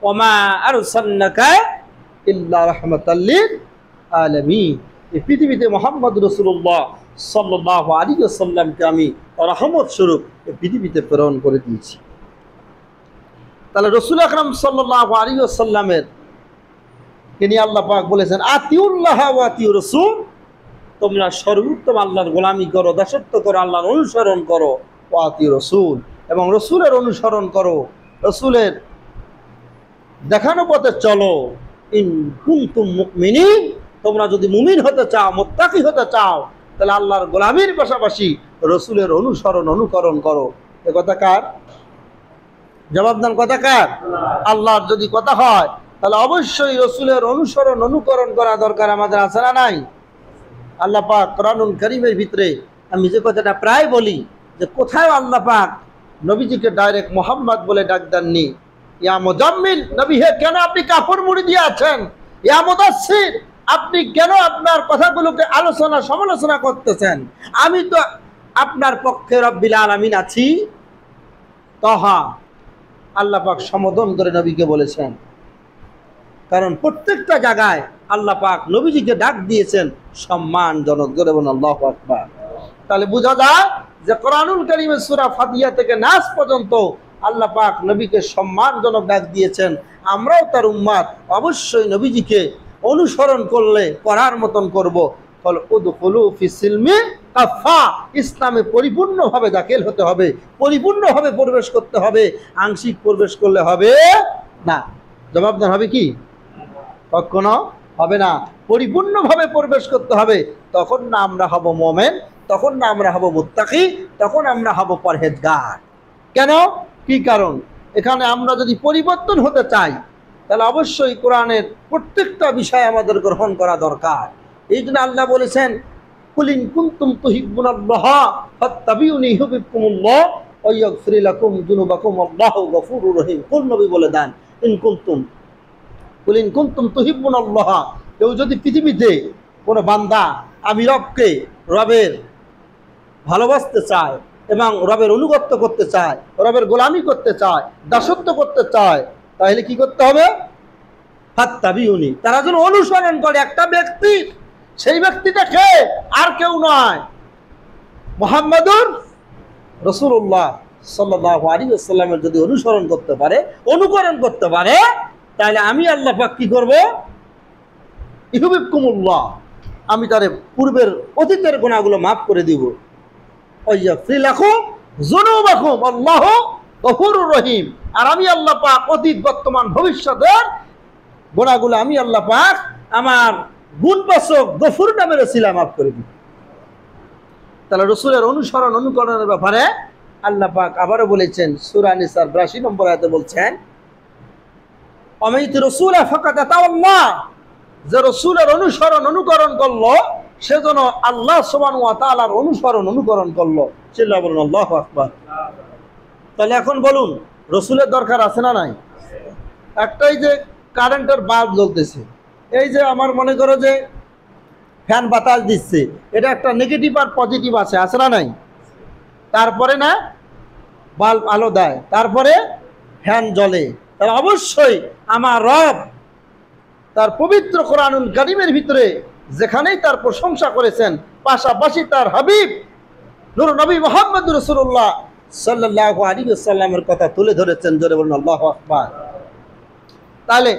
ওমা আরসালনাকা ইল্লা রাহমাতাল লিল আলামিন। এই পৃথিবীতে মুহাম্মদ রাসূলুল্লাহ সাল্লাল্লাহু আলাইহি ওয়াসাল্লামকে আমি রহমত স্বরূপ এই পৃথিবীতে প্রেরণ করে দিয়েছি। তাহলে রাসূল আকরাম সাল্লাল্লাহু আলাইহি ওয়াসাল্লামের তিনি আল্লাহ পাক বলেছেন আতিউল্লাহ ওয়া আতিউর রাসূল, তোমরা সর্বোত্তম আল্লাহর গোলামি করো, দাসত্ব করো, আল্লাহর অনুসরণ করো, ওয়া আতিউর রাসূল, এবং রাসূলের অনুসরণ করো, রাসূলের দেখানো পথে চলো। ইন কুনতুম মুমিনিন, তোমরা যদি মুমিন হতে চাও, মুত্তাকি হতে চাও, তাহলে আল্লাহর গোলামির পাশাপাশি রাসূলের অনুসরণ অনুকরণ করো। এ কথা কার? জবাব দেন, কথা কার? আল্লাহর যদি কথা হয় তাহলে অবশ্যই রাসূলের অনুসরণ অনুকরণ করা দরকার আমাদের, আছে না নাই? আল্লাহ পাক কোরআনুল কারীমের ভিতরে, আমি যে কথাটা প্রায় বলি, যে কোথায় আল্লাহ পাক নবীজিকে ডাইরেক্ট মোহাম্মদ বলে ডাক দেননি। ইয়া মুজাম্মিল, নবী হে কেন আপনি কাপড় মুড়ি দিয়ে আছেন? ইয়া মুদাসসির, আপনি কেন আপনার কথাগুলোকে আলোচনা সমালোচনা করতেছেন? আমি তো আপনার পক্ষে রব্বিল আলামিন আছি। তহা আল্লাহ পাক সম্বোধন করে নবীকে বলেছেন, কারণ প্রত্যেকটা জায়গায় আল্লাহ পাক নবীজিকে ডাক দিয়েছেন সম্মানজনক। জোরে বলুন আল্লাহু আকবার। তাহলে বোঝা যায় যে কোরআনুল কারীমের সূরা ফাতিহা থেকে নাস পর্যন্ত আল্লাহ পাক নবীকে সম্মানজনক ডাক দিয়েছেন। আমরাও তার উম্মত, অবশ্যই নবীজিকে অনুসরণ করলে করার মতন করব। উদখুলু ফিস সিলমি কাফা, ইসলামে পরিপূর্ণভাবে দাখিল হতে হবে, পরিপূর্ণভাবে প্রবেশ করতে হবে। আংশিক প্রবেশ করলে হবে না। জবাব দেন, হবে কি? কখনো হবে না। পরিপূর্ণভাবে প্রবেশ করতে হবে, তখন না আমরা হব মুমিন, তখন না আমরা হব মুত্তাকি, তখন আমরা হব পরহেজগার। কেন? কি কারণ? এখানে আমরা যদি পরিবর্তন হতে চাই তাহলে অবশ্যই কোরআনের প্রত্যেকটা বিষয় আমাদের গ্রহণ করা দরকার। এই জন্য আল্লাহ বলেছেন কুল ইন কুনতুম তুহিব্বুনাল্লাহ ফাত্তাবিউনি ইউহিব্বুকুমুল্লাহ ওয়া ইয়াগফির লাকুম যুনুবাকুম আল্লাহু গফুরুর রহিম। কোন নবী বলে দেন ইন কুনতুম, কুল ইন কুনতুম তুহিব্বুনাল্লাহ, কেউ যদি পৃথিবীতে কোনো বান্দা আমি রবকে, রবের ভালোবাসতে চায় এবং রবের অনুগত্য করতে চায়, রবের গোলামি করতে চায়, দাসত্ব করতে চায়, তাহলে কি করতে হবে? ফাত্তাবিউনি, তারা যেন অনুসরণ করে একটা ব্যক্তি। সেই ব্যক্তিটা কে? আর কেউ নয়, মুহাম্মাদুর রাসূলুল্লাহ সাল্লাল্লাহু আলাইহি ওয়াসাল্লামের যদি অনুসরণ করতে পারে, অনুকরণ করতে পারে, তাহলে আমি আল্লাহ পাক কি করব? ইউহিব্বুকুমুল্লাহ, আমি তার পূর্বের অতীতের গুনাহগুলো মাফ করে দিব। ওয়া ইয়াগফির লাকুম যুনুবাকুম আল্লাহু গফুরুর রহিম, আর আমি আল্লাহ পাক অতীত বর্তমান ভবিষ্যতের গুনাহগুলো আমি আল্লাহ পাক আমার গুণবাচক গফুর নামের ওসিলা মাফ করে দিব। তাহলে রাসূলের অনুসরণ অনুকরণের ব্যাপারে আল্লাহ পাক আবারও বলেছেন সূরা নিসার 82 নম্বর আয়াতে বলছেন অমাইতি রাসূলা ফাকাদ আতাল্লাহ, যে রাসূলের অনুসরণ অনুকরণ করলো সেজন্য আল্লাহ সুবহানাহু ওয়া তাআলার অনুসরণ অনুকরণ করলো। চিল্লায়া বলুন আল্লাহু আকবার। তাহলে এখন বলুন রাসূলের দরকার আছে না নাই? একটাই যে কারেন্টের বাল্ব জ্বলতেছে, এই যে আমার মনে করো যে ফ্যান বাতাস দিচ্ছে, এটা একটা নেগেটিভ আর পজিটিভ আছে, আছে না নাই? তারপরে না বাল্ব আলো দেয়, তারপরে ফ্যান জ্বলে। তাহলে অবশ্যই আমার রব তার পবিত্র কোরআনুল কারীমের ভিতরে যেখানেই তার প্রশংসা করেছেন, পাশাপাশি তার হাবিব নূর নবী মুহাম্মদ রাসূলুল্লাহ সাল্লাল্লাহু আলাইহি ওয়াসাল্লামের কথা তুলে ধরেছেন। জোরে বলুন আল্লাহু আকবার। তাহলে